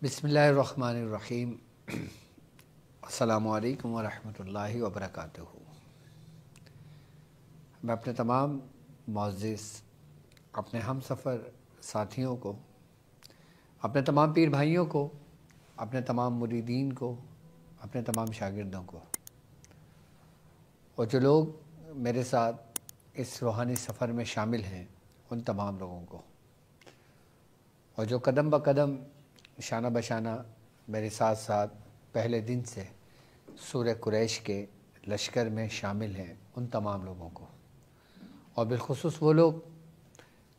بسم اللہ الرحمن الرحیم۔ السلام علیکم ورحمۃ اللہ وبرکاتہ۔ میں اپنے تمام معزز اپنے ہم سفر ساتھیوں کو، اپنے تمام پیر بھائیوں کو، اپنے تمام مریدین کو، اپنے تمام شاگردوں کو، اور جو لوگ میرے ساتھ اس روحانی سفر میں شامل ہیں ان تمام لوگوں کو، اور جو قدم بقدم شانہ بشانہ میرے ساتھ ساتھ پہلے دن سے سورہ قریش کے لشکر میں شامل ہیں ان تمام لوگوں کو، اور بالخصوص وہ لوگ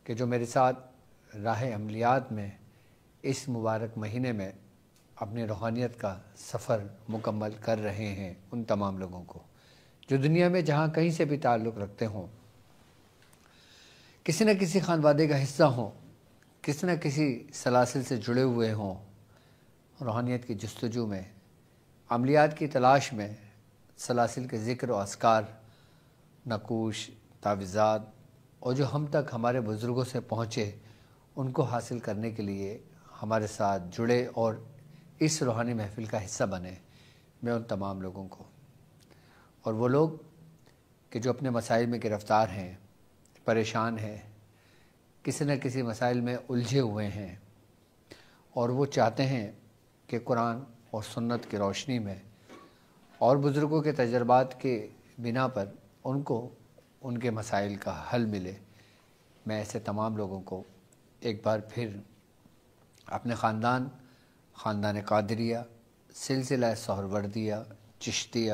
کہ جو میرے ساتھ راہ عملیات میں اس مبارک مہینے میں اپنی روحانیت کا سفر مکمل کر رہے ہیں ان تمام لوگوں کو، جو دنیا میں جہاں کہیں سے بھی تعلق رکھتے ہوں، کسی نہ کسی خانوادے کا حصہ ہوں، کسی نہ کسی سلاسل سے جڑے ہوئے ہوں، روحانیت کی جستجو میں، عملیات کی تلاش میں، سلاسل کے ذکر و اذکار، نقوش، تعویذات، اور جو ہم تک ہمارے بزرگوں سے پہنچے ان کو حاصل کرنے کے لیے ہمارے ساتھ جڑے اور اس روحانی محفل کا حصہ بنے، میں ان تمام لوگوں کو، اور وہ لوگ کہ جو اپنے مسائل میں گرفتار ہیں، پریشان ہیں، کسی نہ کسی مسائل میں الجھے ہوئے ہیں، اور وہ چاہتے ہیں کہ قرآن اور سنت کی روشنی میں اور بزرگوں کے تجربات کے بنا پر ان کو ان کے مسائل کا حل ملے، میں ایسے تمام لوگوں کو ایک بار پھر اپنے خاندان قادریہ، سلسلہ سہروردیہ، چشتیہ،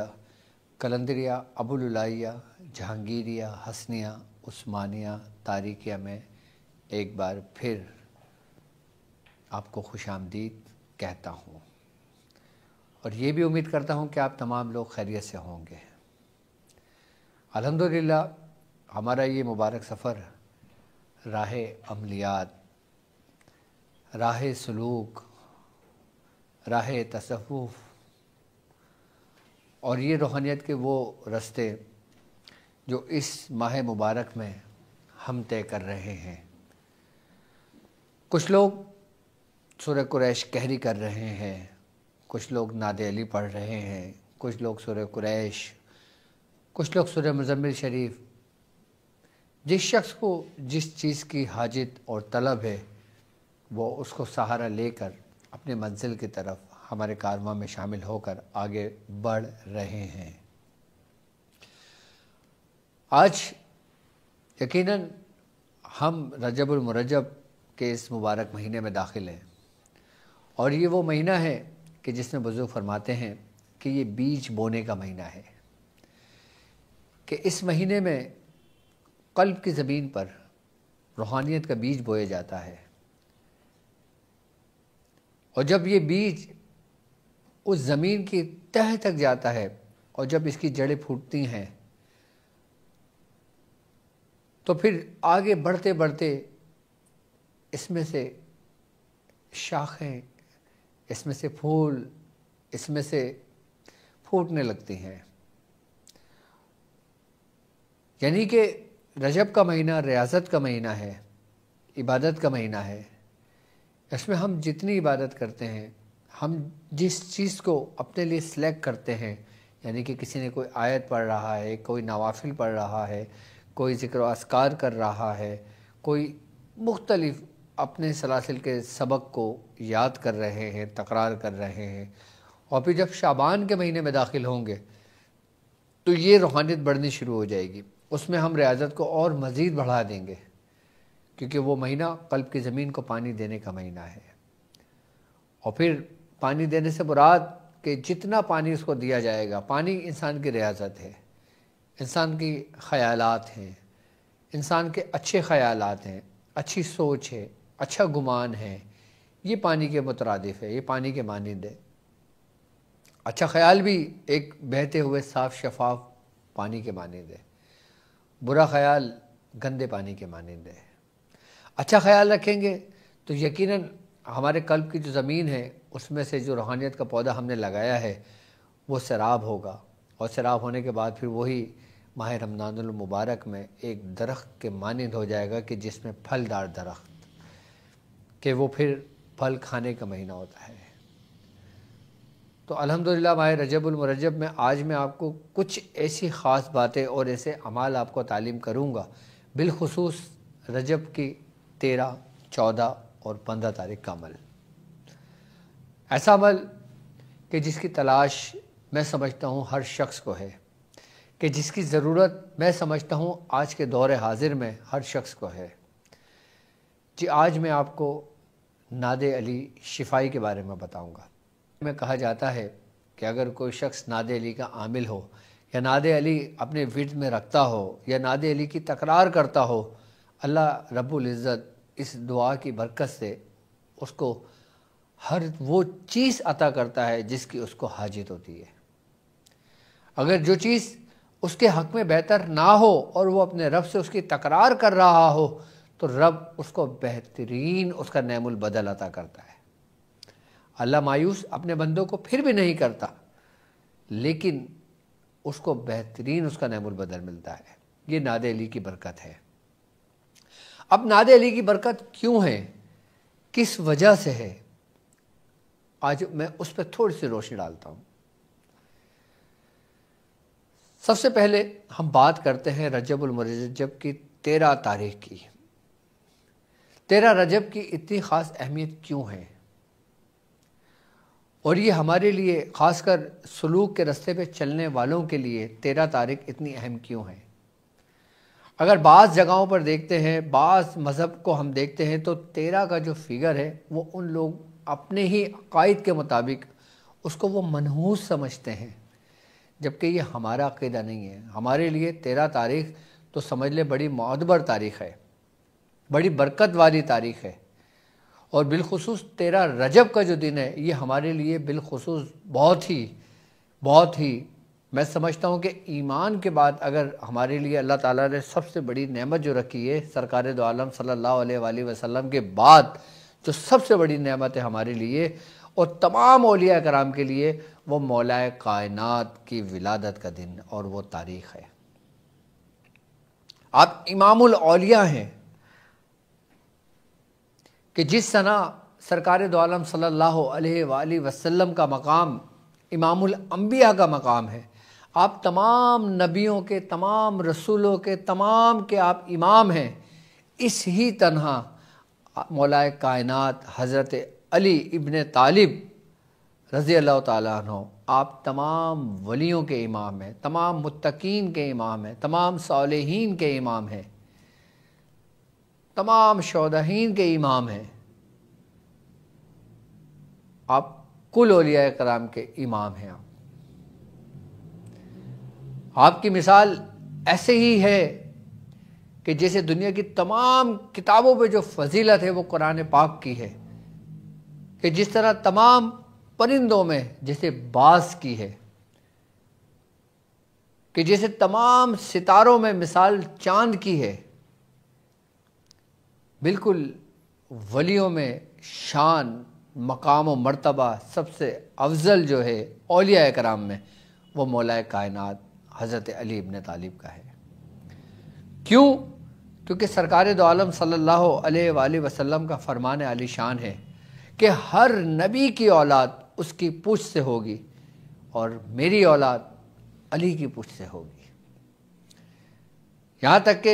قلندریہ، ابوالعلالیہ، جہانگیریہ، حسنیہ، عثمانیہ، تاریکیہ میں ایک بار پھر آپ کو خوش آمدید کہتا ہوں، اور یہ بھی امید کرتا ہوں کہ آپ تمام لوگ خیریت سے ہوں گے۔ الحمدللہ ہمارا یہ مبارک سفر راہ عملیات، راہ سلوک، راہ تصوف، اور یہ روحانیت کے وہ رستے جو اس ماہ مبارک میں ہم طے کر رہے ہیں۔ کچھ لوگ سورہ قریش کہری کر رہے ہیں، کچھ لوگ نعت علی پڑھ رہے ہیں، کچھ لوگ سورہ قریش، کچھ لوگ سورہ مزمل شریف۔ جس شخص کو جس چیز کی حاجت اور طلب ہے وہ اس کو سہارا لے کر اپنی منزل کی طرف ہمارے کارواں میں شامل ہو کر آگے بڑھ رہے ہیں۔ آج یقیناً ہم رجب المرجب کے اس مبارک مہینے میں داخل ہیں، اور یہ وہ مہینہ ہے کہ جس میں بزرگ فرماتے ہیں کہ یہ بیج بونے کا مہینہ ہے، کہ اس مہینے میں قلب کی زمین پر روحانیت کا بیج بویا جاتا ہے، اور جب یہ بیج اس زمین کی تہہ تک جاتا ہے اور جب اس کی جڑیں پھوٹتی ہیں تو پھر آگے بڑھتے بڑھتے اس میں سے شاخیں، اس میں سے پھول، اس میں سے پھوٹنے لگتی ہیں۔ یعنی کہ رجب کا مہینہ ریاضت کا مہینہ ہے، عبادت کا مہینہ ہے۔ اس میں ہم جتنی عبادت کرتے ہیں، ہم جس چیز کو اپنے لیے سلیکٹ کرتے ہیں، یعنی کہ کسی نے کوئی آیت پڑھ رہا ہے، کوئی نوافل پڑھ رہا ہے، کوئی ذکر و اذکار کر رہا ہے، کوئی مختلف اپنے سلاسل کے سبق کو یاد کر رہے ہیں، تکرار کر رہے ہیں، اور پھر جب شعبان کے مہینے میں داخل ہوں گے تو یہ روحانیت بڑھنی شروع ہو جائے گی، اس میں ہم ریاضت کو اور مزید بڑھا دیں گے، کیونکہ وہ مہینہ قلب کی زمین کو پانی دینے کا مہینہ ہے۔ اور پھر پانی دینے سے مراد کہ جتنا پانی اس کو دیا جائے گا، پانی انسان کی ریاضت ہے، انسان کی خیالات ہیں، انسان کے اچھے خیالات ہیں، اچھی سوچ ہے، اچھا گمان ہے، یہ پانی کے مترادف ہے، یہ پانی کے مانند ہے۔ اچھا خیال بھی ایک بہتے ہوئے صاف شفاف پانی کے مانند ہے، برا خیال گندے پانی کے مانند ہے۔ اچھا خیال رکھیں گے تو یقیناً ہمارے قلب کی جو زمین ہے اس میں سے جو روحانیت کا پودا ہم نے لگایا ہے وہ سیراب ہوگا، اور سیراب ہونے کے بعد پھر وہی ماہ رمضان المبارک میں ایک درخت کے مانند ہو جائے گا، کہ جس میں پھلدار درخت، کہ وہ پھر پھل کھانے کا مہینہ ہوتا ہے۔ تو الحمدللہ ماہ رجب المرجب میں آج میں آپ کو کچھ ایسی خاص باتیں اور ایسے اعمال آپ کو تعلیم کروں گا، بالخصوص رجب کی 13، 14 اور 15 تاریخ کا عمل۔ ایسا عمل کہ جس کی تلاش میں سمجھتا ہوں ہر شخص کو ہے، کہ جس کی ضرورت میں سمجھتا ہوں آج کے دور حاضر میں ہر شخص کو ہے۔ جی آج میں آپ کو ناد علی شفائی کے بارے میں بتاؤں گا۔ میں کہا جاتا ہے کہ اگر کوئی شخص ناد علی کا عامل ہو یا ناد علی اپنے ورد میں رکھتا ہو یا ناد علی کی تکرار کرتا ہو، اللہ رب العزت اس دعا کی برکت سے اس کو ہر وہ چیز عطا کرتا ہے جس کی اس کو حاجت ہوتی ہے۔ اگر جو چیز اس کے حق میں بہتر نہ ہو اور وہ اپنے رب سے اس کی تکرار کر رہا ہو تو رب اس کو بہترین اس کا نعم البدل عطا کرتا ہے۔ اللہ مایوس اپنے بندوں کو پھر بھی نہیں کرتا، لیکن اس کو بہترین اس کا نعم البدل ملتا ہے۔ یہ ناد علی کی برکت ہے۔ اب ناد علی کی برکت کیوں ہے، کس وجہ سے ہے، آج میں اس پہ تھوڑی سی روشنی ڈالتا ہوں۔ سب سے پہلے ہم بات کرتے ہیں رجب المرجب کی 13 تاریخ کی۔ 13 رجب کی اتنی خاص اہمیت کیوں ہے، اور یہ ہمارے لیے خاص کر سلوک کے رستے پہ چلنے والوں کے لیے 13 تاریخ اتنی اہم کیوں ہے؟ اگر بعض جگہوں پر دیکھتے ہیں، بعض مذہب کو ہم دیکھتے ہیں تو 13 کا جو فگر ہے وہ ان لوگ اپنے ہی عقائد کے مطابق اس کو وہ منحوس سمجھتے ہیں، جبکہ یہ ہمارا عقیدہ نہیں ہے۔ ہمارے لیے 13 تاریخ تو سمجھ لے بڑی معتبر تاریخ ہے، بڑی برکت والی تاریخ ہے، اور بالخصوص 13 رجب کا جو دن ہے یہ ہمارے لیے بالخصوص بہت ہی میں سمجھتا ہوں کہ ایمان کے بعد اگر ہمارے لیے اللہ تعالیٰ نے سب سے بڑی نعمت جو رکھی ہے، سرکار دو عالم صلی اللہ علیہ وآلہ وسلم کے بعد جو سب سے بڑی نعمت ہے ہمارے لیے اور تمام اولیاء کرام کے لیے، وہ مولا کائنات کی ولادت کا دن اور وہ تاریخ ہے۔ آپ امام الاولیاء ہیں کہ جس طرح سرکار دو عالم صلی اللہ علیہ وآلہ وسلم کا مقام امام الانبیاء کا مقام ہے، آپ تمام نبیوں کے، تمام رسولوں کے، تمام کے آپ امام ہیں، اس ہی طرح مولا کائنات حضرت علی ابن طالب رضی اللہ تعالیٰ عنہ آپ تمام ولیوں کے امام ہیں، تمام متقین کے امام ہیں، تمام صالحین کے امام ہیں، تمام شہدائین کے امام ہیں، آپ کل اولیاء کرام کے امام ہیں۔ آپ کی مثال ایسے ہی ہے کہ جیسے دنیا کی تمام کتابوں پہ جو فضیلت ہے وہ قرآن پاک کی ہے، کہ جس طرح تمام پرندوں میں جیسے باز کی ہے، کہ جیسے تمام ستاروں میں مثال چاند کی ہے، بالکل ولیوں میں شان، مقام و مرتبہ سب سے افضل جو ہے اولیاء کرام میں وہ مولا کائنات حضرت علی ابن طالب کا ہے۔ کیوں؟ کیونکہ سرکار دو عالم صلی اللہ علیہ وآلہ وسلم کا فرمان علی شان ہے کہ ہر نبی کی اولاد اس کی پوچھ سے ہوگی اور میری اولاد علی کی پوچھ سے ہوگی۔ یہاں تک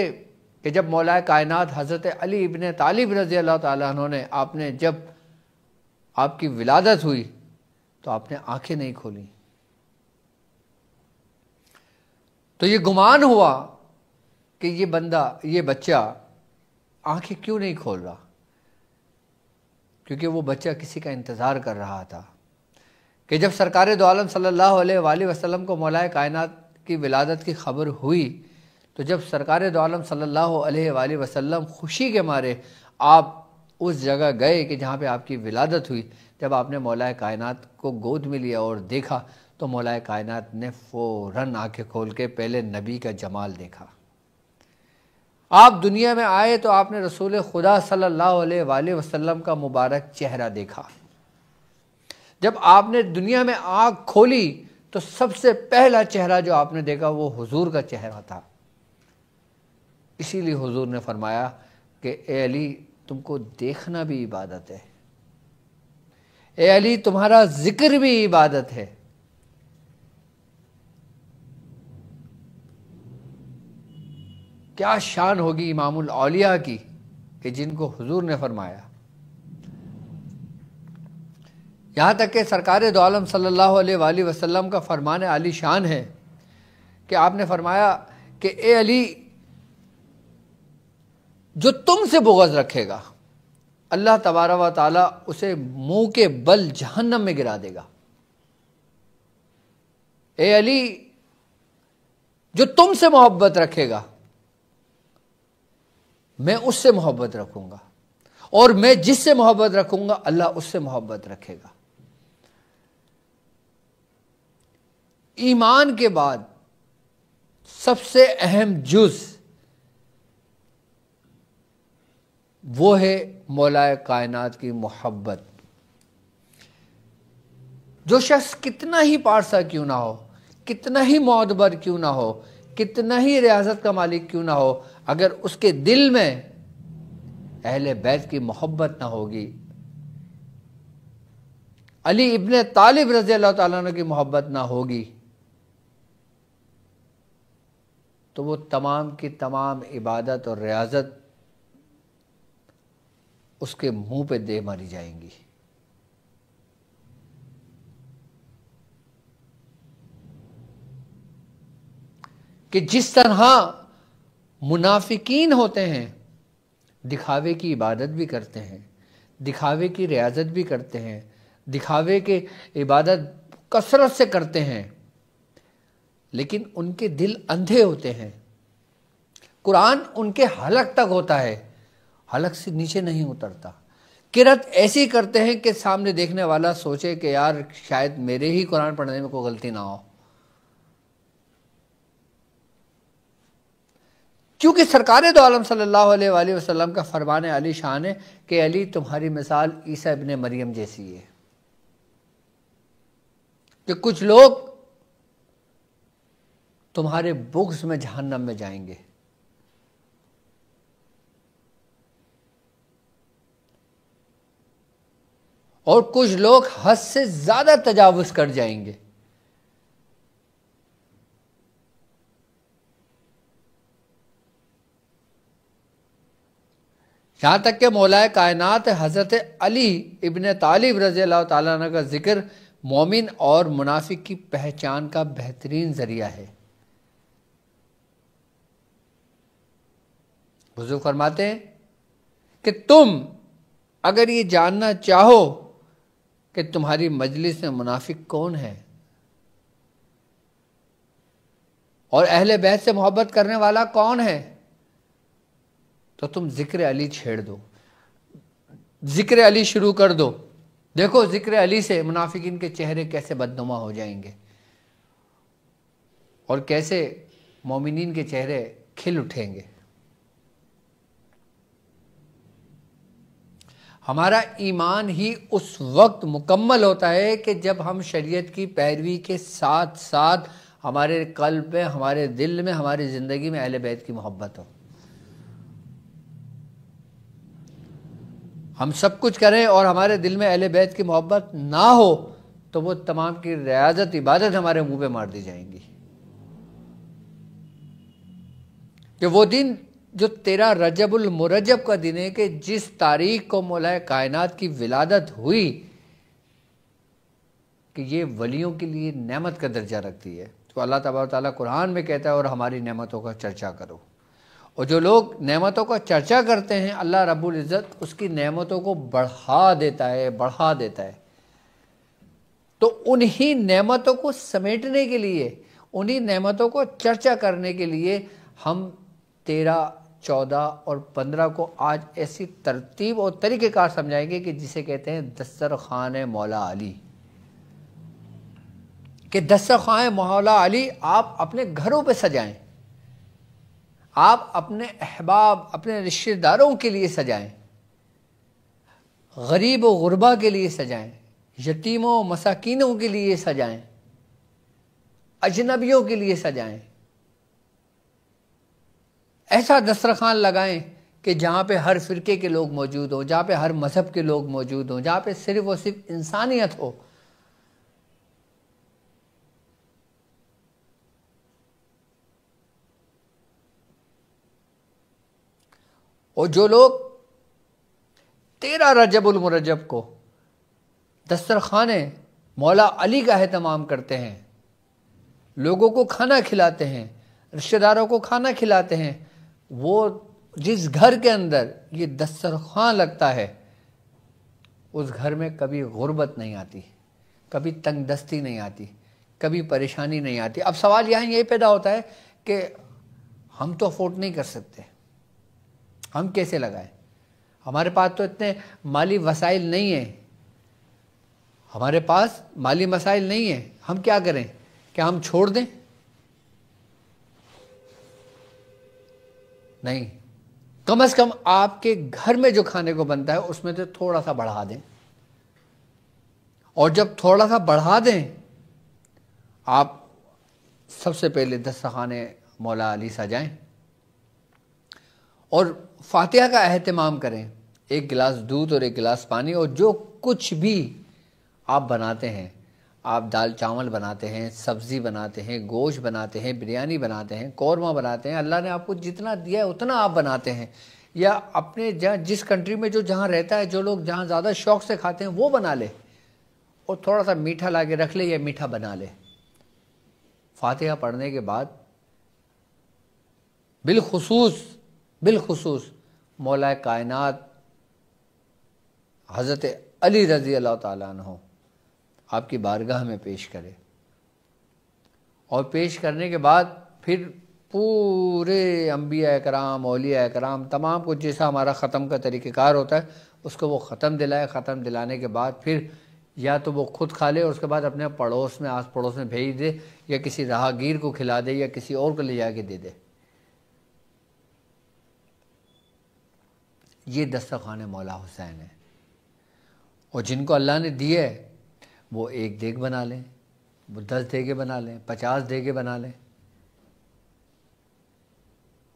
کہ جب مولا کائنات حضرت علی ابن طالب رضی اللہ تعالیٰ عنہ نے جب آپ کی ولادت ہوئی تو آپ نے آنکھیں نہیں کھولی، تو یہ گمان ہوا کہ یہ بچہ آنکھیں کیوں نہیں کھول رہا، کیونکہ وہ بچہ کسی کا انتظار کر رہا تھا کہ جب سرکار دو عالم صلی اللہ علیہ وآلہ وسلم کو مولا کائنات کی ولادت کی خبر ہوئی تو جب سرکار دو عالم صلی اللہ علیہ وآلہ وسلم خوشی کے مارے آپ اس جگہ گئے کہ جہاں پہ آپ کی ولادت ہوئی، جب آپ نے مولا کائنات کو گود میں لیا اور دیکھا تو مولا کائنات نے فوراً آنکھیں کھول کے پہلے نبی کا جمال دیکھا۔ آپ دنیا میں آئے تو آپ نے رسول خدا صلی اللہ علیہ وآلہ وسلم کا مبارک چہرہ دیکھا۔ جب آپ نے دنیا میں آنکھ کھولی تو سب سے پہلا چہرہ جو آپ نے دیکھا وہ حضور کا چہرہ تھا۔ اسی لیے حضور نے فرمایا کہ اے علی، تم کو دیکھنا بھی عبادت ہے، اے علی تمہارا ذکر بھی عبادت ہے۔ کیا شان ہوگی امام الاولیاء کی کہ جن کو حضور نے فرمایا۔ یہاں تک کہ سرکار دو عالم صلی اللہ علیہ وآلہ وسلم کا فرمان عالی شان ہے کہ آپ نے فرمایا کہ اے علی جو تم سے بغض رکھے گا اللہ تبارک و تعالیٰ اسے منہ کے بل جہنم میں گرا دے گا۔ اے علی جو تم سے محبت رکھے گا میں اس سے محبت رکھوں گا، اور میں جس سے محبت رکھوں گا اللہ اس سے محبت رکھے گا۔ ایمان کے بعد سب سے اہم جز وہ ہے مولا کائنات کی محبت۔ جو شخص کتنا ہی پارسا کیوں نہ ہو، کتنا ہی معتبر کیوں نہ ہو، کتنا ہی ریاست کا مالک کیوں نہ ہو، اگر اس کے دل میں اہل بیت کی محبت نہ ہوگی، علی ابن طالب رضی اللہ تعالیٰ عنہ کی محبت نہ ہوگی، تو وہ تمام کی تمام عبادت اور ریاضت اس کے منہ پہ دے ماری جائیں گی۔ کہ جس طرح منافقین ہوتے ہیں دکھاوے کی عبادت بھی کرتے ہیں، دکھاوے کی ریاضت بھی کرتے ہیں، دکھاوے کے عبادت کثرت سے کرتے ہیں، لیکن ان کے دل اندھے ہوتے ہیں۔ قرآن ان کے حلق تک ہوتا ہے، حلق سے نیچے نہیں اترتا۔ قرأت ایسی کرتے ہیں کہ سامنے دیکھنے والا سوچے کہ یار شاید میرے ہی قرآن پڑھنے میں کوئی غلطی نہ ہو، کیونکہ سرکار دو عالم صلی اللہ علیہ وآلہ وسلم کا فرمان علی شان ہے کہ علی تمہاری مثال عیسیٰ ابن مریم جیسی ہے، کہ کچھ لوگ تمہارے بغض میں جہنم میں جائیں گے، اور کچھ لوگ حد سے زیادہ تجاوز کر جائیں گے۔ یہاں تک کہ مولا کائنات حضرت علی ابن طالب رضی اللہ تعالیٰ عنہ کا ذکر مومن اور منافق کی پہچان کا بہترین ذریعہ ہے۔ حضور فرماتے ہیں کہ تم اگر یہ جاننا چاہو کہ تمہاری مجلس میں منافق کون ہے اور اہل بیت سے محبت کرنے والا کون ہے، تو تم ذکر علی چھیڑ دو، ذکر علی شروع کر دو۔ دیکھو ذکر علی سے منافقین کے چہرے کیسے بدنما ہو جائیں گے اور کیسے مومنین کے چہرے کھل اٹھیں گے۔ ہمارا ایمان ہی اس وقت مکمل ہوتا ہے کہ جب ہم شریعت کی پیروی کے ساتھ ساتھ ہمارے قلب میں، ہمارے دل میں، ہماری زندگی میں اہل بیت کی محبت ہو۔ ہم سب کچھ کریں اور ہمارے دل میں اہل بیت کی محبت نہ ہو تو وہ تمام کی ریاضت عبادت ہمارے منہ پہ مار دی جائیں گی۔ کہ وہ دن جو 13 رجب المرجب کا دن ہے، کہ جس تاریخ کو مولا کائنات کی ولادت ہوئی، کہ یہ ولیوں کے لیے نعمت کا درجہ رکھتی ہے۔ تو اللہ تبارک و تعالیٰ قرآن میں کہتا ہے اور ہماری نعمتوں کا چرچا کرو، اور جو لوگ نعمتوں کا چرچا کرتے ہیں اللہ رب العزت اس کی نعمتوں کو بڑھا دیتا ہے۔ تو انہی نعمتوں کو سمیٹنے کے لیے، انہی نعمتوں کو چرچا کرنے کے لیے ہم 13، 14 اور 15 کو آج ایسی ترتیب اور طریقہ کار سمجھائیں گے کہ جسے کہتے ہیں دسترخوان مولا علی۔ کہ دسترخوان مولا علی آپ اپنے گھروں پہ سجائیں، آپ اپنے احباب، اپنے رشتہ داروں کے لیے سجائیں، غریب و غربا کے لیے سجائیں، یتیموں و مساکینوں کے لیے سجائیں، اجنبیوں کے لیے سجائیں۔ ایسا دسترخوان لگائیں کہ جہاں پہ ہر فرقے کے لوگ موجود ہوں، جہاں پہ ہر مذہب کے لوگ موجود ہوں، جہاں پہ صرف اور صرف انسانیت ہو. اور جو لوگ 13 رجب المرجب کو دسترخوان مولا علی کا اہتمام کرتے ہیں، لوگوں کو کھانا کھلاتے ہیں، رشتہ داروں کو کھانا کھلاتے ہیں، وہ جس گھر کے اندر یہ دسترخوان لگتا ہے اس گھر میں کبھی غربت نہیں آتی، کبھی تنگ دستی نہیں آتی، کبھی پریشانی نہیں آتی. اب سوال یہاں یہ پیدا ہوتا ہے کہ ہم تو افورڈ نہیں کر سکتے، ہم کیسے لگائیں؟ ہمارے پاس تو اتنے مالی وسائل نہیں ہیں، ہمارے پاس مالی مسائل نہیں ہیں، ہم کیا کریں؟ کیا ہم چھوڑ دیں؟ نہیں، کم از کم آپ کے گھر میں جو کھانے کو بنتا ہے اس میں تو تھوڑا سا بڑھا دیں. اور جب تھوڑا سا بڑھا دیں، آپ سب سے پہلے دسترخوان مولا علی سجائیں اور فاتحہ کا اہتمام کریں. ایک گلاس دودھ اور ایک گلاس پانی، اور جو کچھ بھی آپ بناتے ہیں، آپ دال چاول بناتے ہیں، سبزی بناتے ہیں، گوشت بناتے ہیں، بریانی بناتے ہیں، قورمہ بناتے ہیں، اللہ نے آپ کو جتنا دیا ہے اتنا آپ بناتے ہیں. یا اپنے جس کنٹری میں جہاں رہتا ہے، جو لوگ جہاں زیادہ شوق سے کھاتے ہیں وہ بنا لے، اور تھوڑا سا میٹھا لا کے رکھ لے یا میٹھا بنا لے. فاتحہ پڑھنے کے بعد بالخصوص مولا کائنات حضرت علی رضی اللہ تعالیٰ عنہ آپ کی بارگاہ میں پیش کرے، اور پیش کرنے کے بعد پھر پورے انبیاء کرام، اولیاء کرام، تمام کو جیسا ہمارا ختم کا طریقہ کار ہوتا ہے اس کو وہ ختم دلائے. ختم دلانے کے بعد پھر یا تو وہ خود کھا لے اور اس کے بعد اپنے پڑوس میں، آس پڑوس میں بھیج دے، یا کسی راہگیر کو کھلا دے، یا کسی اور کو لے جا کے دے دے. یہ دسترخوان مولا حسین ہے. اور جن کو اللہ نے دیے وہ 1 دیگ بنا لیں، وہ 10 دیگیں بنا لیں، 50 دیگیں بنا لیں،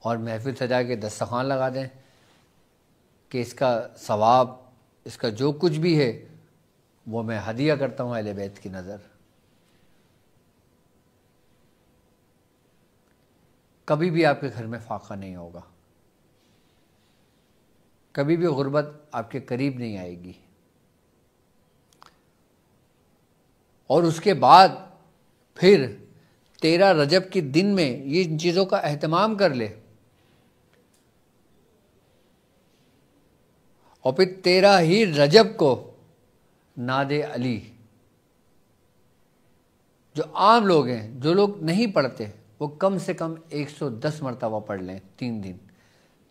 اور محفل سجا کے دسترخوان لگا دیں کہ اس کا ثواب، اس کا جو کچھ بھی ہے وہ میں ہدیہ کرتا ہوں اہل بیت کی نظر. کبھی بھی آپ کے گھر میں فاقہ نہیں ہوگا، کبھی بھی غربت آپ کے قریب نہیں آئے گی. اور اس کے بعد پھر 13 رجب کے دن میں یہ ان چیزوں کا اہتمام کر لے، اور پھر 13 ہی رجب کو نعت علی، جو عام لوگ ہیں، جو لوگ نہیں پڑھتے، وہ کم سے کم 110 مرتبہ پڑھ لیں 3 دن،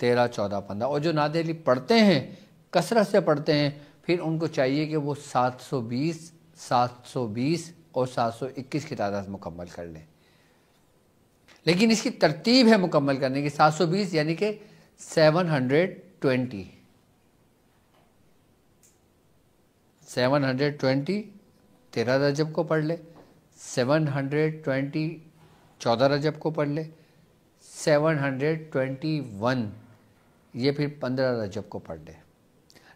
13، 14، 15. اور جو نعت علی پڑھتے ہیں، کثرت سے پڑھتے ہیں، پھر ان کو چاہیے کہ وہ 720 اور 721 کی تعداد مکمل کر لیں. لیکن اس کی ترتیب ہے مکمل کرنے کی. 720 یعنی کہ 720 13 رجب کو پڑھ لے، 720 14 رجب کو پڑھ لے، 721 یہ پھر 15 رجب کو پڑھ لے.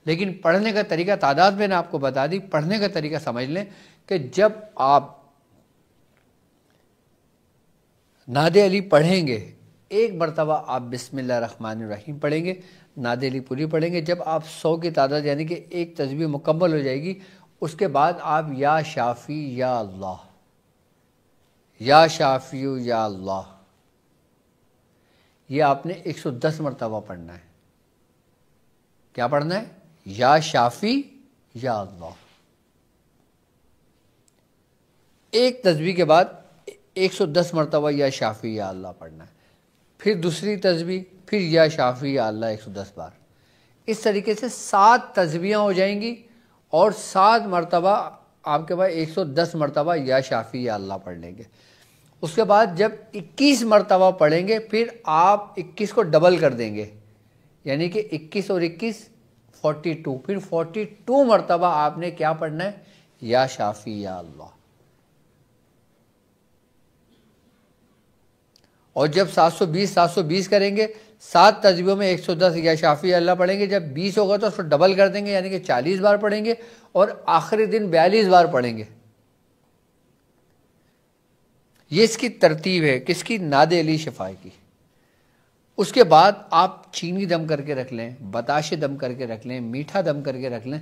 لیکن پڑھنے کا طریقہ، تعداد میں نے آپ کو بتا دی، پڑھنے کا طریقہ سمجھ لیں کہ جب آپ نعت علی پڑھیں گے، ایک مرتبہ آپ بسم اللہ الرحمن الرحیم پڑھیں گے، نعت علی پوری پڑھیں گے. جب آپ 100 کی تعداد یعنی کہ ایک تسبیح مکمل ہو جائے گی، اس کے بعد آپ یا شافی یا اللہ، یا شافی یا اللہ، یہ آپ نے 110 مرتبہ پڑھنا ہے. کیا پڑھنا ہے؟ یا شافی یا اللہ. ایک تسبیح کے بعد 110 مرتبہ یا شافی یا اللہ پڑھنا ہے. پھر دوسری تسبیح، پھر یا شافی یا اللہ 110 بار. اس طریقے سے 7 تسبیحاں ہو جائیں گی، اور 7 مرتبہ آپ کے پاس 110 مرتبہ یا شافی یا اللہ پڑھ لیں گے. اس کے بعد جب 21 مرتبہ پڑھیں گے، پھر آپ 21 کو ڈبل کر دیں گے، یعنی کہ 21 اور 21 42. پھر 42 مرتبہ آپ نے کیا پڑھنا ہے؟ یا شافی یا اللہ. اور جب 720 کریں گے، 7 تسبیحوں میں 110 یا شافی اللہ پڑھیں گے، جب 20 ہوگا تو اس کو ڈبل کر دیں گے، یعنی کہ 40 بار پڑھیں گے، اور آخری دن 42 بار پڑھیں گے۔ یہ اس کی ترتیب ہے، کس کی؟ ناد علی شفا کی۔ اس کے بعد آپ چینی دم کر کے رکھ لیں، بتاشے دم کر کے رکھ لیں، میٹھا دم کر کے رکھ لیں۔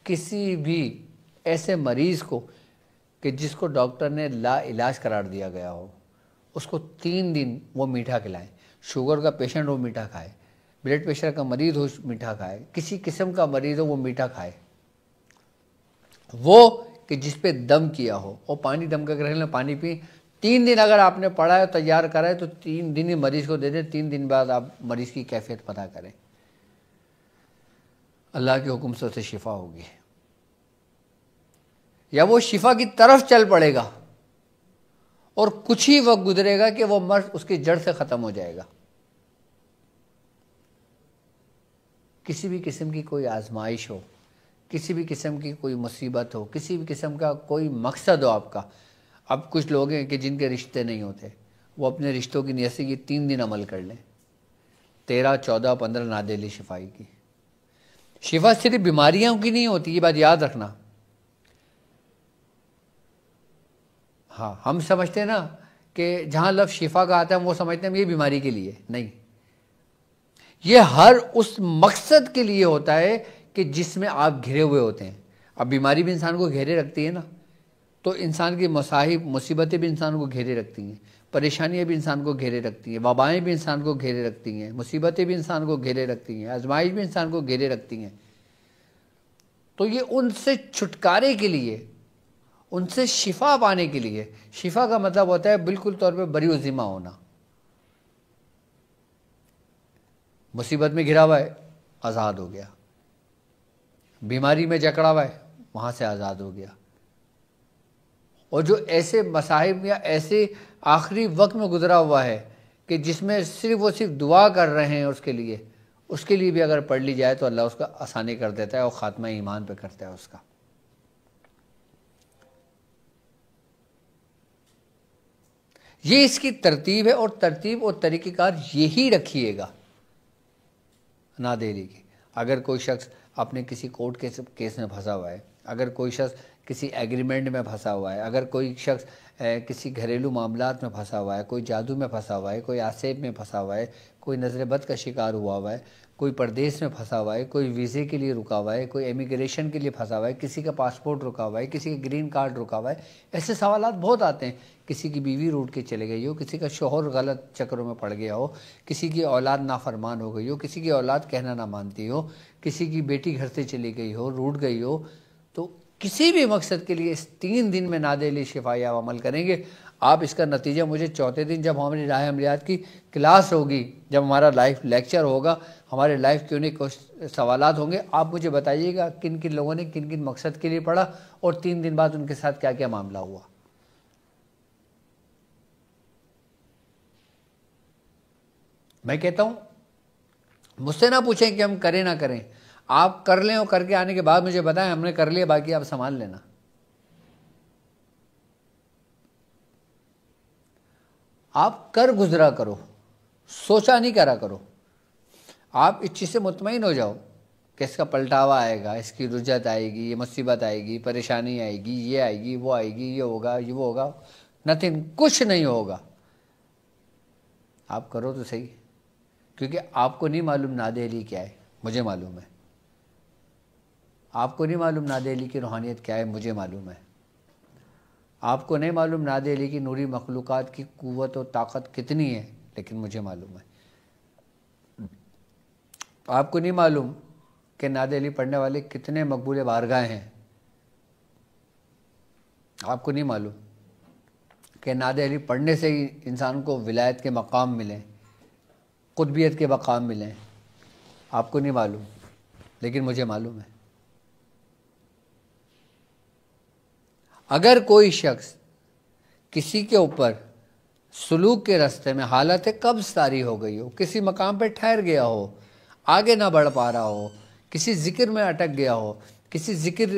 کسی بھی ایسے مریض کو کہ جس کو ڈاکٹر نے لا علاج قرار دیا گیا ہو، اس کو 3 دن وہ میٹھا کھلائیں۔ شوگر کا پیشنٹ ہو میٹھا کھائے، بلڈ پریشر کا مریض ہو میٹھا کھائے، کسی قسم کا مریض ہو وہ میٹھا کھائے، وہ کہ جس پہ دم کیا ہو، اور پانی دم کر کے رکھ لیں، پانی پئیں۔ 3 دن اگر آپ نے پڑھا ہے تیار کرا ہے تو 3 دن ہی مریض کو دے دیں، 3 دن بعد آپ مریض کی کیفیت پتہ کریں، اللہ کے حکم سے اسے شفا ہوگی، یا وہ شفا کی طرف چل پڑے گا، اور کچھ ہی وقت گزرے گا کہ وہ مرض اس کی جڑ سے ختم ہو جائے گا۔ کسی بھی قسم کی کوئی آزمائش ہو، کسی بھی قسم کی کوئی مصیبت ہو، کسی بھی قسم کا کوئی مقصد ہو آپ کا۔ اب کچھ لوگ ہیں کہ جن کے رشتے نہیں ہوتے، وہ اپنے رشتوں کی نیت سے یہ 3 دن عمل کر لیں، 13، 14، 15 ناد علی شفائی کی۔ شفا صرف بیماریوں کی نہیں ہوتی، یہ بات یاد رکھنا۔ ہاں، ہم سمجھتے ہیں نا کہ جہاں لفظ شفا کا آتا ہے وہ سمجھتے ہیں یہ بیماری کے لیے، نہیں، یہ ہر اس مقصد کے لیے ہوتا ہے کہ جس میں آپ گھرے ہوئے ہوتے ہیں۔ اب بیماری بھی انسان کو گھیرے رکھتی ہے نا، تو انسان کی مصائب، مصیبتیں بھی انسان کو گھیرے رکھتی ہیں، پریشانیاں بھی انسان کو گھیرے رکھتی ہیں، وبائیں بھی انسان کو گھیرے رکھتی ہیں، مصیبتیں بھی انسان کو گھیرے رکھتی ہیں، آزمائش بھی انسان کو گھیرے رکھتی ہیں۔ تو یہ ان سے چھٹکارے کے لیے، ان سے شفا پانے کے لیے، شفا کا مطلب ہوتا ہے بالکل طور پہ بری و ذمہ ہونا۔ مصیبت میں گھرا ہوا ہے، آزاد ہو گیا، بیماری میں جکڑا ہوا ہے، وہاں سے آزاد ہو گیا۔ اور جو ایسے مصائب یا ایسے آخری وقت میں گزرا ہوا ہے کہ جس میں صرف وہ صرف دعا کر رہے ہیں اس کے لیے بھی اگر پڑھ لی جائے تو اللہ اس کا آسانی کر دیتا ہے اور خاتمہ ایمان پہ کرتا ہے اس کا۔ یہ اس کی ترتیب ہے، اور ترتیب اور طریقہ کار یہی رکھیے گا ناد علی کی۔ اگر کوئی شخص اپنے کسی کورٹ کیس میں پھنسا ہوا ہے، اگر کوئی شخص کسی ایگریمنٹ میں پھنسا ہوا ہے، اگر کوئی شخص کسی گھریلو معاملات میں پھنسا ہوا ہے، کوئی جادو میں پھنسا ہوا ہے، کوئی آسیب میں پھنسا ہوا ہے، کوئی نظر بد کا شکار ہوا ہے، کوئی پردیس میں پھنسا ہوا ہے، کوئی ویزے کے لیے رکا ہوا ہے، کوئی امیگریشن کے لیے پھنسا ہوا ہے، کسی کا پاسپورٹ رکا ہوا ہے، کسی کا گرین کارڈ رکا ہوا ہے، ایسے سوالات بہت آتے ہیں۔ کسی کی بیوی روٹ کے چلے گئی ہو، کسی کا شوہر غلط چکروں میں پڑ گیا ہو، کسی کی اولاد نافرمان ہو گئی ہو، کسی کی اولاد کہنا نہ مانتی ہو، کسی کی بیٹی گھر سے چلی گئی ہو، روٹ گئی ہو، تو کسی بھی مقصد کے لیے اس 3 دن میں ناد علی شفائی آپ عمل کریں گے۔ آپ اس کا نتیجہ مجھے 4تھے دن جب ہماری راہ عملیات کی کلاس ہوگی، جب ہمارا لائف لیکچر ہوگا، ہمارے لائف Q&A سوالات ہوں گے، آپ مجھے بتائیے گا کن کن لوگوں نے کن کن مقصد کے لیے پڑھا اور 3 دن بعد ان کے ساتھ کیا کیا معاملہ ہوا۔ میں کہتا ہوں مجھ سے نہ پوچھیں کہ ہم کریں نہ کریں، آپ کر لیں اور کر کے آنے کے بعد مجھے بتائیں ہم نے کر لیا، باقی آپ سنبھال لینا۔ آپ کر گزرا کرو، سوچا نہیں کرا کرو۔ آپ اس چیز سے مطمئن ہو جاؤ کہ اس کا پلٹاوا آئے گا، اس کی رجت آئے گی، یہ مصیبت آئے گی، پریشانی آئے گی، یہ آئے گی، وہ آئے گی، یہ ہوگا، یہ وہ ہوگا، نتھنگ، کچھ نہیں ہوگا۔ آپ کرو تو صحیح، کیونکہ آپ کو نہیں معلوم ناد علی کیا ہے، مجھے معلوم ہے۔ آپ کو نہیں معلوم ناد علی کی روحانیت کیا ہے، مجھے معلوم ہے۔ آپ کو نہیں معلوم ناد علی کی نوری مخلوقات کی قوت و طاقت کتنی ہے، لیکن مجھے معلوم ہے۔ آپ کو نہیں معلوم کہ ناد علی پڑھنے والے کتنے مقبول بارگاہ ہیں، آپ کو نہیں معلوم کہ ناد علی پڑھنے سے ہی انسان کو ولایت کے مقام ملیں، قطبیت کے مقام ملیں، آپ کو نہیں معلوم، لیکن مجھے معلوم ہے۔ اگر کوئی شخص کسی کے اوپر سلوک کے راستے میں حالت قبض طاری ہو گئی ہو، کسی مقام پہ ٹھہر گیا ہو، آگے نہ بڑھ پا رہا ہو، کسی ذکر میں اٹک گیا ہو، کسی ذکر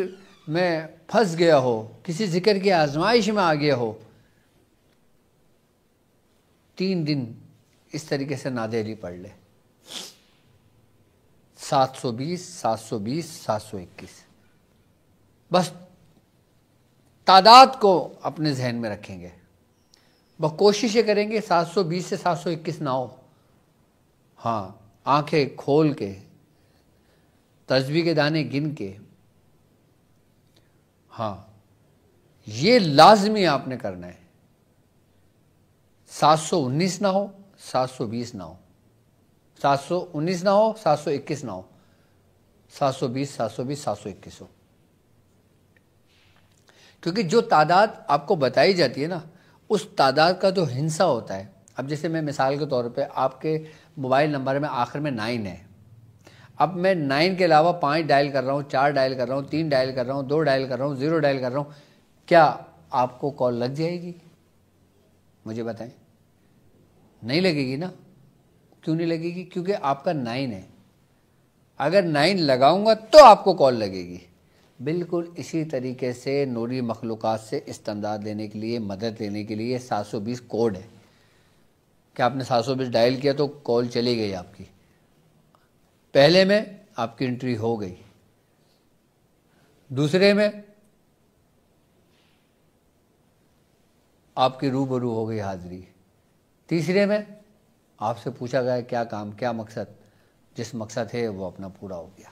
میں پھنس گیا ہو، کسی ذکر کی آزمائش میں آ گیا ہو، 3 دن اس طریقے سے ناد علی پڑھ لے، 720 720 721. بس تعداد کو اپنے ذہن میں رکھیں گے، بس کوشش یہ کریں گے 720 سے 721 نہ ہو. ہاں، آنکھیں کھول کے، تسبیح کے دانے گن کے، ہاں یہ لازمی آپ نے کرنا ہے. 719 نہ ہو، 720 نہ ہو، 719 نہ ہو، 721 نہ ہو، 720 720 721 ہو. کیونکہ جو تعداد آپ کو بتائی جاتی ہے نا، اس تعداد کا جو ہندسہ ہوتا ہے. اب جیسے میں مثال کے طور پہ آپ کے موبائل نمبر میں آخر میں 9 ہے. اب میں 9 کے علاوہ 5 ڈائل کر رہا ہوں، 4 ڈائل کر رہا ہوں، 3 ڈائل کر رہا ہوں، 2 ڈائل کر رہا ہوں، 0 ڈائل کر رہا ہوں، کیا آپ کو کال لگ جائے گی؟ مجھے بتائیں. نہیں لگے گی نا. کیوں نہیں لگے گی؟ کیونکہ آپ کا 9 ہے. اگر 9 لگاؤں گا تو آپ کو کال لگے گی. بالکل اسی طریقے سے نوری مخلوقات سے استمداد لینے کے لیے، مدد لینے کے لیے 720 کوڈ ہے کہ آپ نے 720 ڈائل کیا تو کال چلی گئی آپ کی. پہلے میں آپ کی انٹری ہو گئی، دوسرے میں آپ کی روبرو ہو گئی حاضری، تیسرے میں آپ سے پوچھا گیا کیا کام، کیا مقصد، جس مقصد ہے وہ اپنا پورا ہو گیا.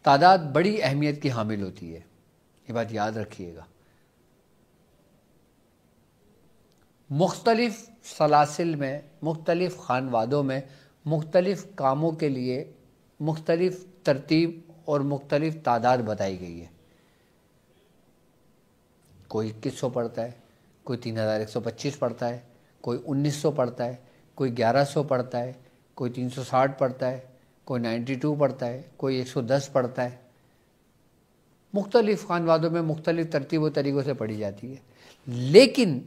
تعداد بڑی اہمیت کی حامل ہوتی ہے، یہ بات یاد رکھیے گا. مختلف سلاسل میں، مختلف خانوادوں میں، مختلف کاموں کے لیے مختلف ترتیب اور مختلف تعداد بتائی گئی ہے. کوئی 2100 پڑھتا ہے، کوئی 3125 پڑھتا ہے، کوئی 1900 پڑھتا ہے، کوئی 1100 پڑھتا ہے، کوئی 360 پڑھتا ہے، کوئی 92 پڑھتا ہے، کوئی 110 پڑھتا ہے. مختلف خانوادوں میں مختلف ترتیب و طریقوں سے پڑھی جاتی ہے. لیکن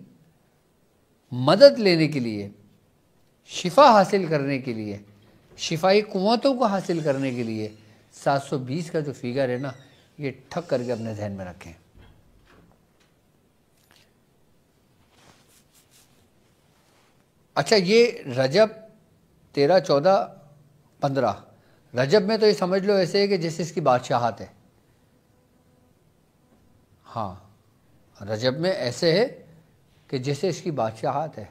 مدد لینے کے لیے، شفا حاصل کرنے کے لیے، شفائی قوتوں کو حاصل کرنے کے لیے 720 کا جو فگر ہے نا، یہ ٹھک کر کے اپنے ذہن میں رکھیں. اچھا، یہ رجب 13 14 15، رجب میں تو یہ سمجھ لو ایسے ہے کہ جیسے اس کی بادشاہت ہے. ہاں، رجب میں ایسے ہے کہ جیسے اس کی بادشاہت ہے.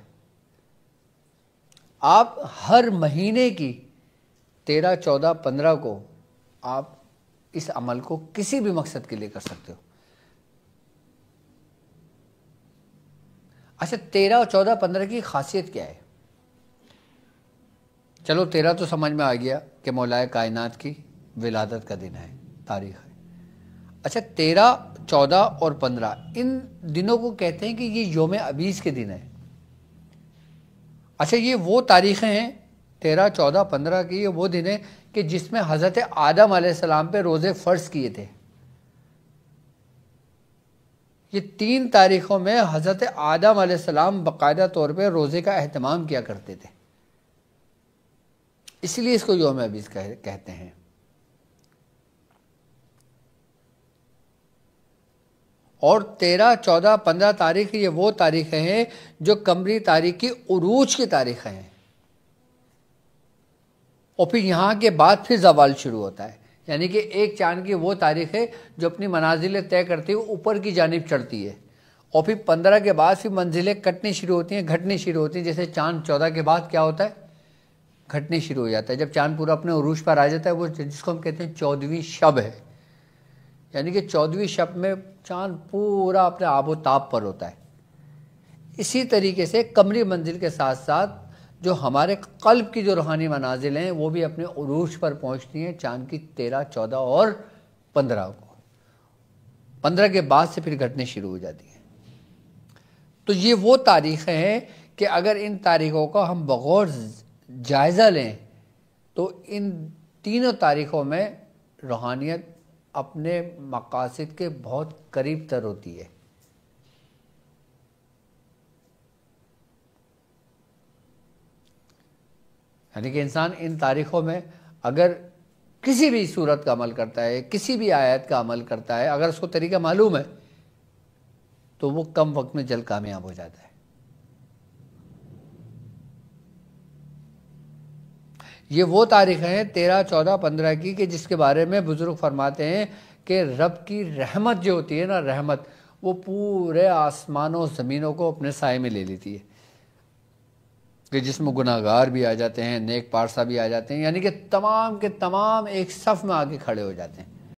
آپ ہر مہینے کی 13 14 15 کو آپ اس عمل کو کسی بھی مقصد کے لیے کر سکتے ہو. اچھا، 13 اور 14 15 کی خاصیت کیا ہے؟ چلو 13 تو سمجھ میں آ گیا کہ مولائے کائنات کی ولادت کا دن ہے، تاریخ ہے. اچھا، 13 14 اور 15 ان دنوں کو کہتے ہیں کہ یہ یوم ابیس کے دن ہے. اچھا، یہ وہ تاریخیں ہیں 13 14 15 کی، یہ وہ دن ہے کہ جس میں حضرت آدم علیہ السلام پہ روزے فرض کیے تھے. یہ 3 تاریخوں میں حضرت آدم علیہ السلام باقاعدہ طور پہ روزے کا اہتمام کیا کرتے تھے، اس لیے اس کو یوم ابیس کہتے ہیں. اور 13 14 15 تاریخ یہ وہ تاریخیں ہیں جو قمری تاریخ کی عروج کی تاریخیں ہیں. اور پھر یہاں کے بعد پھر زوال شروع ہوتا ہے. یعنی کہ ایک چاند کی وہ تاریخ ہے جو اپنی منازلیں طے کرتی ہے، اوپر کی جانب چڑھتی ہے. اور پھر 15 کے بعد پھر منزلیں کٹنی شروع ہوتی ہیں، گھٹنی شروع ہوتی ہیں. جیسے چاند 14 کے بعد کیا ہوتا ہے؟ گھٹنی شروع ہو جاتا ہے. جب چاند پورا اپنے عروج پر آ جاتا ہے، وہ جس کو ہم کہتے ہیں 14ویں شب ہے. یعنی کہ 14ویں شب میں چاند پورا اپنے آب و تاب پر ہوتا ہے. اسی طریقے سے قمری منزل کے ساتھ ساتھ جو ہمارے قلب کی جو روحانی منازل ہیں وہ بھی اپنے عروج پر پہنچتی ہیں چاند کی 13 14 اور 15 کو. 15 کے بعد سے پھر گھٹنے شروع ہو جاتی ہیں. تو یہ وہ تاریخیں ہیں کہ اگر ان تاریخوں کا ہم بغور جائزہ لیں تو ان تینوں تاریخوں میں روحانیت اپنے مقاصد کے بہت قریب تر ہوتی ہے. یعنی کہ انسان ان تاریخوں میں اگر کسی بھی صورت کا عمل کرتا ہے، کسی بھی آیت کا عمل کرتا ہے، اگر اس کو طریقہ معلوم ہے تو وہ کم وقت میں جلد کامیاب ہو جاتا ہے. یہ وہ تاریخ ہیں 13, 14, 15 کی کہ جس کے بارے میں بزرگ فرماتے ہیں کہ رب کی رحمت جو ہوتی ہے نا، رحمت، وہ پورے آسمان و زمینوں کو اپنے سائے میں لے لیتی ہے، کہ جس میں گناہ گار بھی آ جاتے ہیں، نیک پارسا بھی آ جاتے ہیں، یعنی کہ تمام کے تمام ایک صف میں آ کے کھڑے ہو جاتے ہیں۔